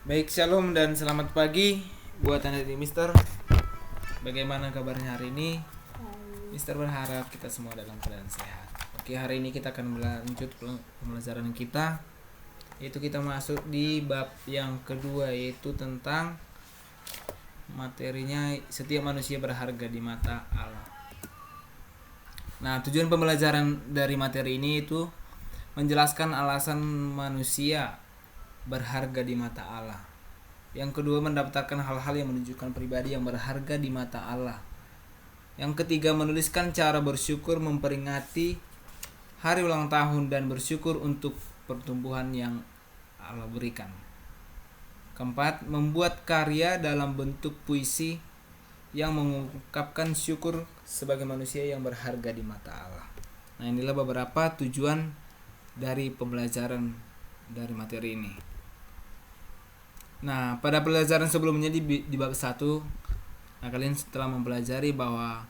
Baik, shalom dan selamat pagi buat Anda di Mister. Bagaimana kabarnya hari ini? Mister berharap kita semua dalam keadaan sehat. Oke, hari ini kita akan melanjut pembelajaran kita, yaitu kita masuk di bab yang kedua, yaitu tentang materinya setiap manusia berharga di mata Allah. Nah, tujuan pembelajaran dari materi ini itu menjelaskan alasan manusia berharga di mata Allah. Yang kedua, mendaftarkan hal-hal yang menunjukkan pribadi yang berharga di mata Allah. Yang ketiga, menuliskan cara bersyukur memperingati hari ulang tahun dan bersyukur untuk pertumbuhan yang Allah berikan. Keempat, membuat karya dalam bentuk puisi yang mengungkapkan syukur sebagai manusia yang berharga di mata Allah. Nah, inilah beberapa tujuan dari pembelajaran dari materi ini. Nah, pada pelajaran sebelumnya di bab 1, kalian setelah mempelajari bahwa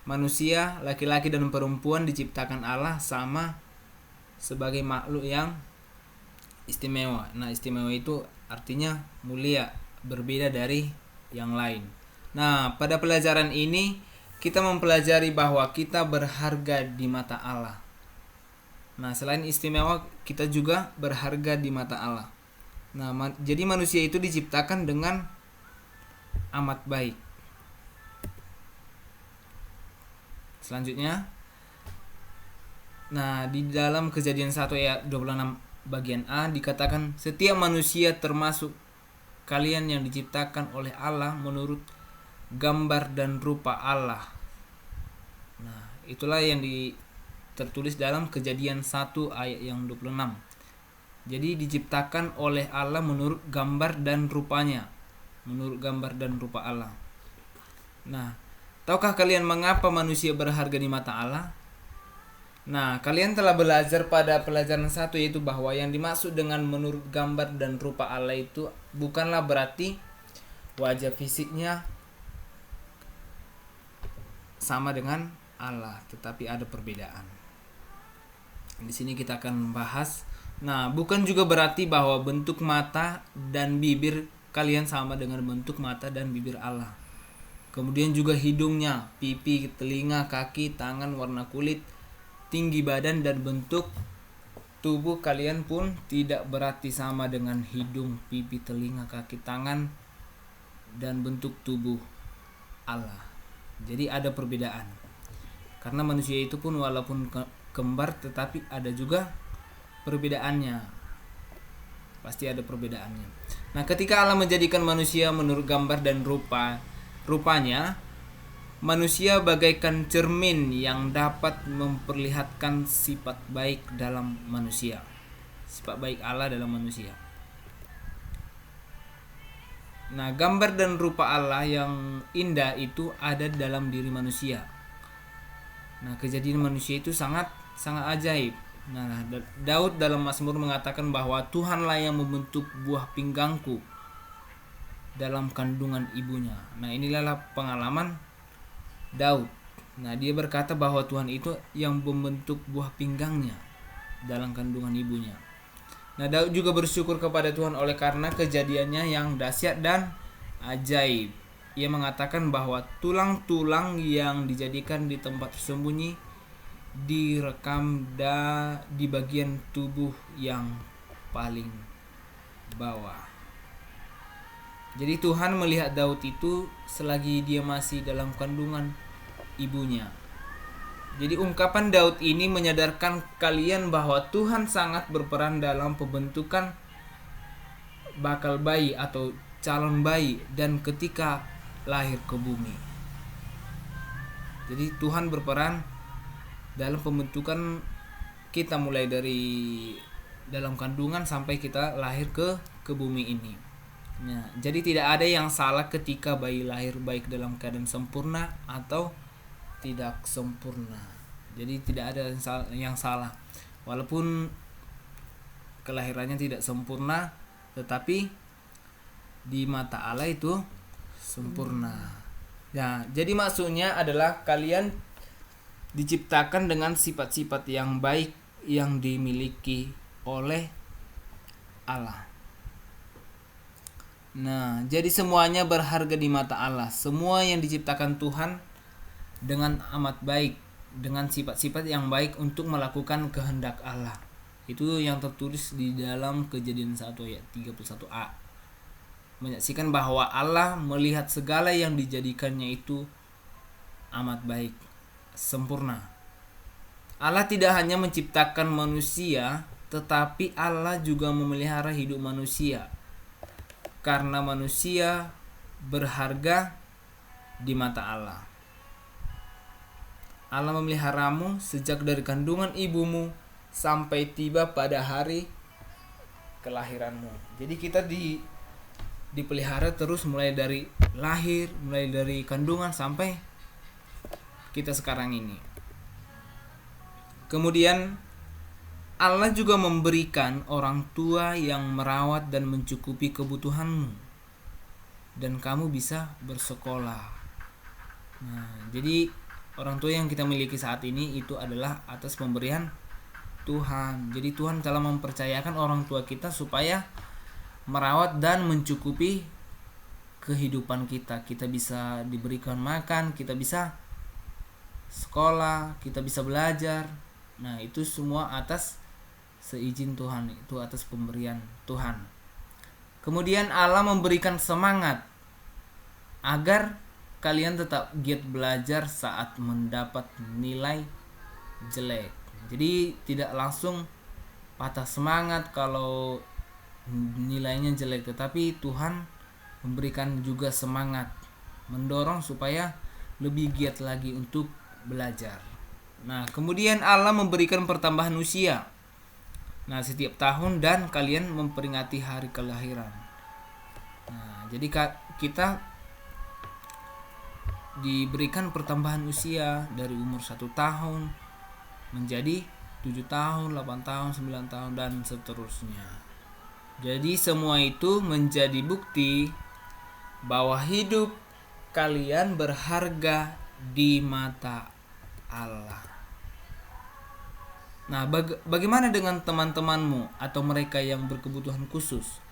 manusia, laki-laki dan perempuan diciptakan Allah sama sebagai makhluk yang istimewa. Nah, istimewa itu artinya mulia, berbeda dari yang lain. Nah, pada pelajaran ini kita mempelajari bahwa kita berharga di mata Allah. Nah, selain istimewa, kita juga berharga di mata Allah. Nah, jadi manusia itu diciptakan dengan amat baik. Selanjutnya, nah di dalam Kejadian 1 ayat 26 bagian A dikatakan setiap manusia termasuk kalian yang diciptakan oleh Allah menurut gambar dan rupa Allah. Nah, itulah yang tertulis dalam Kejadian 1 ayat yang 26. Jadi diciptakan oleh Allah menurut gambar dan rupanya. Menurut gambar dan rupa Allah. Nah, tahukah kalian mengapa manusia berharga di mata Allah? Nah, kalian telah belajar pada pelajaran 1, yaitu bahwa yang dimaksud dengan menurut gambar dan rupa Allah itu bukanlah berarti wajah fisiknya sama dengan Allah, tetapi ada perbedaan. Di sini kita akan membahas. Nah, bukan juga berarti bahwa bentuk mata dan bibir kalian sama dengan bentuk mata dan bibir Allah. Kemudian juga hidungnya, pipi, telinga, kaki, tangan, warna kulit, tinggi badan dan bentuk tubuh kalian pun tidak berarti sama dengan hidung, pipi, telinga, kaki, tangan dan bentuk tubuh Allah. Jadi ada perbedaan. Karena manusia itu pun walaupun kembar tetapi ada juga perbedaannya. Pasti ada perbedaannya. Nah, ketika Allah menjadikan manusia menurut gambar dan rupanya, manusia bagaikan cermin yang dapat memperlihatkan sifat baik dalam manusia. Sifat baik Allah dalam manusia. Nah, gambar dan rupa Allah yang indah itu ada dalam diri manusia. Nah, kejadian manusia itu sangat ajaib. Nah, Daud dalam Mazmur mengatakan bahwa Tuhanlah yang membentuk buah pinggangku dalam kandungan ibunya. Nah, inilah pengalaman Daud. Nah, dia berkata bahwa Tuhan itu yang membentuk buah pinggangnya dalam kandungan ibunya. Nah, Daud juga bersyukur kepada Tuhan oleh karena kejadiannya yang dahsyat dan ajaib. Ia mengatakan bahwa tulang-tulang yang dijadikan di tempat tersembunyi direkam di bagian tubuh yang paling bawah. Jadi Tuhan melihat Daud itu selagi dia masih dalam kandungan ibunya. Jadi ungkapan Daud ini menyadarkan kalian bahwa Tuhan sangat berperan dalam pembentukan bakal bayi atau calon bayi dan ketika lahir ke bumi. Jadi Tuhan berperan dalam pembentukan kita mulai dari dalam kandungan sampai kita lahir ke bumi ini. Nah, jadi tidak ada yang salah ketika bayi lahir baik dalam keadaan sempurna atau tidak sempurna. Jadi tidak ada yang salah. Walaupun kelahirannya tidak sempurna, tetapi di mata Allah itu sempurna. Nah, jadi maksudnya adalah kalian diciptakan dengan sifat-sifat yang baik yang dimiliki oleh Allah. Nah, jadi semuanya berharga di mata Allah. Semua yang diciptakan Tuhan dengan amat baik, dengan sifat-sifat yang baik untuk melakukan kehendak Allah. Itu yang tertulis di dalam Kejadian 1 ayat 31a. Menyaksikan bahwa Allah melihat segala yang dijadikannya itu amat baik, sempurna. Allah tidak hanya menciptakan manusia, tetapi Allah juga memelihara hidup manusia. Karena manusia berharga di mata Allah. Allah memeliharamu sejak dari kandungan ibumu sampai tiba pada hari kelahiranmu. Jadi kita dipelihara terus mulai dari lahir, mulai dari kandungan sampai kita sekarang ini. Kemudian Allah juga memberikan orang tua yang merawat dan mencukupi kebutuhanmu, dan kamu bisa bersekolah. Nah, jadi orang tua yang kita miliki saat ini itu adalah atas pemberian Tuhan. Jadi Tuhan telah mempercayakan orang tua kita supaya merawat dan mencukupi kehidupan kita. Kita bisa diberikan makan, kita bisa sekolah, kita bisa belajar. Nah, itu semua atas seizin Tuhan, itu atas pemberian Tuhan. Kemudian Allah memberikan semangat agar kalian tetap giat belajar saat mendapat nilai jelek. Jadi tidak langsung patah semangat kalau nilainya jelek, tetapi Tuhan memberikan juga semangat, mendorong supaya lebih giat lagi untuk belajar. Nah, kemudian Allah memberikan pertambahan usia. Nah, setiap tahun dan kalian memperingati hari kelahiran. Nah, jadi kita diberikan pertambahan usia dari umur 1 tahun menjadi 7 tahun, 8 tahun, 9 tahun, dan seterusnya. Jadi semua itu menjadi bukti bahwa hidup kalian berharga di mata Allah. Nah, bagaimana dengan teman-temanmu atau mereka yang berkebutuhan khusus?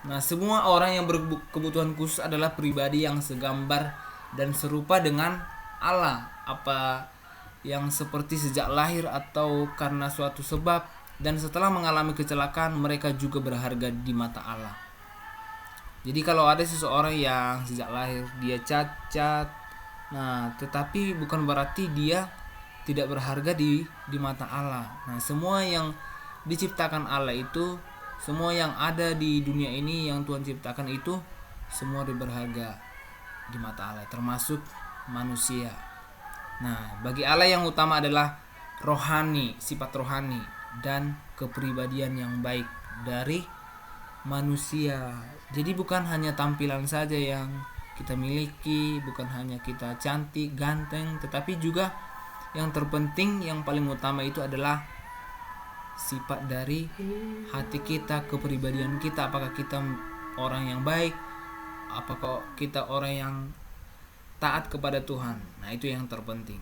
Nah, semua orang yang berkebutuhan khusus adalah pribadi yang segambar dan serupa dengan Allah, apa yang seperti sejak lahir atau karena suatu sebab, dan setelah mengalami kecelakaan mereka juga berharga di mata Allah. Jadi kalau ada seseorang yang sejak lahir dia cacat, nah tetapi bukan berarti dia tidak berharga di mata Allah. Nah, semua yang diciptakan Allah itu, semua yang ada di dunia ini yang Tuhan ciptakan itu semua berharga di mata Allah, termasuk manusia. Nah, bagi Allah yang utama adalah rohani, sifat rohani dan kepribadian yang baik dari manusia. Jadi bukan hanya tampilan saja yang kita miliki, bukan hanya kita cantik, ganteng, tetapi juga yang terpenting, yang paling utama itu adalah sifat dari hati kita, kepribadian kita. Apakah kita orang yang baik, apakah kita orang yang taat kepada Tuhan. Nah, itu yang terpenting.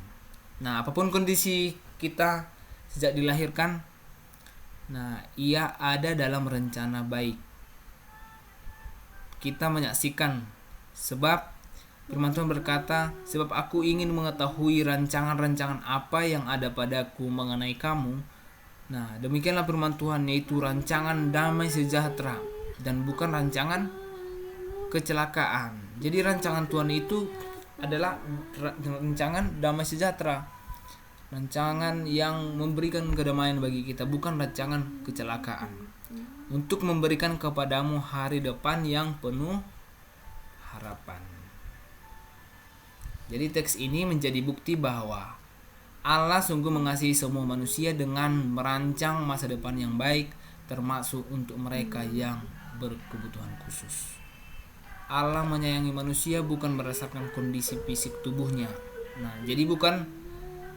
Nah, apapun kondisi kita sejak dilahirkan, nah ia ada dalam rencana baik. Kita menyaksikan, sebab firman Tuhan berkata, sebab aku ingin mengetahui rancangan-rancangan apa yang ada padaku mengenai kamu. Nah, demikianlah firman Tuhan, yaitu rancangan damai sejahtera dan bukan rancangan kecelakaan. Jadi rancangan Tuhan itu adalah rancangan damai sejahtera, rancangan yang memberikan kedamaian bagi kita, bukan rancangan kecelakaan, untuk memberikan kepadamu hari depan yang penuh harapan. Jadi teks ini menjadi bukti bahwa Allah sungguh mengasihi semua manusia dengan merancang masa depan yang baik, termasuk untuk mereka yang berkebutuhan khusus. Allah menyayangi manusia bukan berdasarkan kondisi fisik tubuhnya. Nah, jadi bukan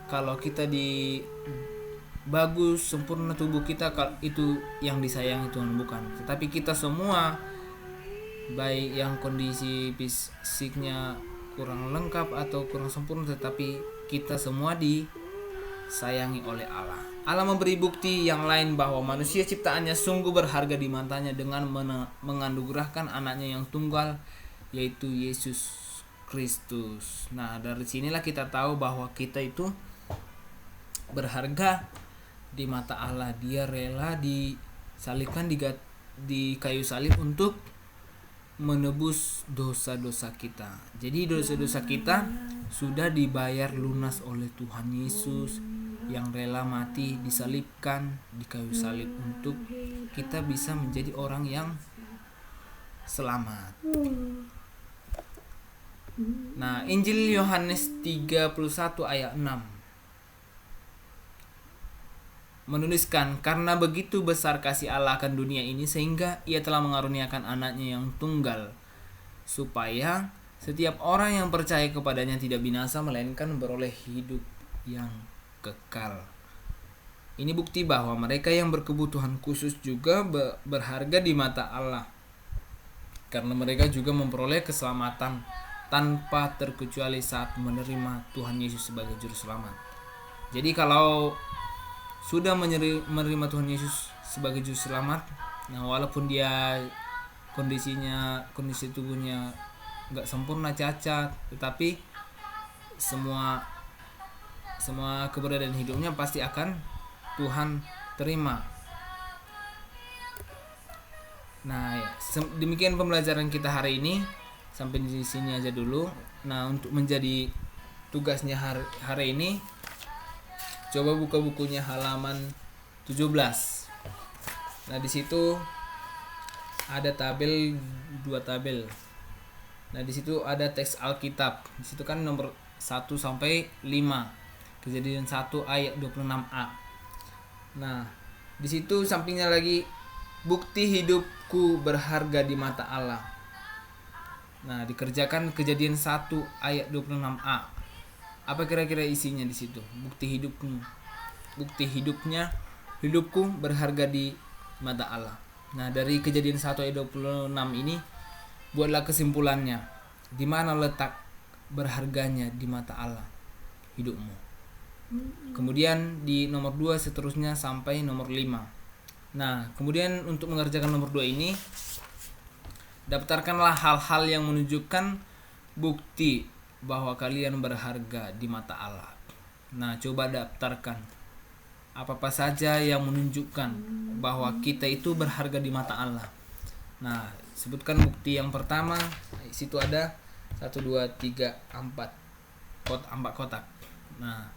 kalau kita di bagus, sempurna tubuh kita itu yang disayangi Tuhan, bukan. Tetapi kita semua, baik yang kondisi fisiknya kurang lengkap atau kurang sempurna, tetapi kita semua disayangi oleh Allah. Allah memberi bukti yang lain bahwa manusia ciptaannya sungguh berharga di matanya dengan menganugerahkan anaknya yang tunggal, yaitu Yesus Kristus. Nah, dari sinilah kita tahu bahwa kita itu berharga di mata Allah. Dia rela disalibkan di kayu salib untuk menebus dosa-dosa kita. Jadi dosa-dosa kita sudah dibayar lunas oleh Tuhan Yesus yang rela mati disalibkan di kayu salib untuk kita bisa menjadi orang yang selamat. Nah, Injil Yohanes 31 ayat 6 menuliskan, karena begitu besar kasih Allah akan dunia ini sehingga ia telah mengaruniakan anaknya yang tunggal, supaya setiap orang yang percaya kepadanya tidak binasa melainkan beroleh hidup yang kekal. Ini bukti bahwa mereka yang berkebutuhan khusus juga berharga di mata Allah, karena mereka juga memperoleh keselamatan tanpa terkecuali saat menerima Tuhan Yesus sebagai juru selamat. Jadi kalau sudah menerima Tuhan Yesus sebagai juru selamat, nah walaupun dia kondisi tubuhnya nggak sempurna, cacat, tetapi semua keberadaan hidupnya pasti akan Tuhan terima. Nah, demikian pembelajaran kita hari ini. Sampai di sini aja dulu. Nah, untuk menjadi tugasnya hari ini, coba buka bukunya halaman 17. Nah, di situ ada dua tabel. Nah, di situ ada teks Alkitab. Di situ kan nomor 1 sampai 5. Kejadian 1 ayat 26a. Nah, di situ sampingnya lagi bukti hidupku berharga di mata Allah. Nah, dikerjakan Kejadian 1 ayat 26a. Apa kira-kira isinya di situ? Bukti hidupku berharga di mata Allah. Nah, dari Kejadian 1 ayat 26 ini buatlah kesimpulannya. Di mana letak berharganya di mata Allah hidupmu? Kemudian di nomor 2 seterusnya sampai nomor 5. Nah, kemudian untuk mengerjakan nomor 2 ini, daftarkanlah hal-hal yang menunjukkan bukti bahwa kalian berharga di mata Allah. Nah, coba daftarkan apa-apa saja yang menunjukkan bahwa kita itu berharga di mata Allah. Nah, sebutkan bukti yang pertama. Di situ ada 1, 2, 3, 4 kotak. Nah,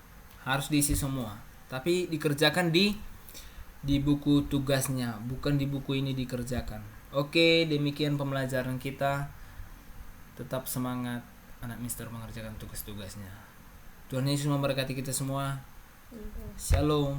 harus diisi semua. Tapi dikerjakan di buku tugasnya, bukan di buku ini dikerjakan. Oke, demikian pembelajaran kita. Tetap semangat anak Mister mengerjakan tugas-tugasnya. Tuhan Yesus memberkati kita semua. Shalom.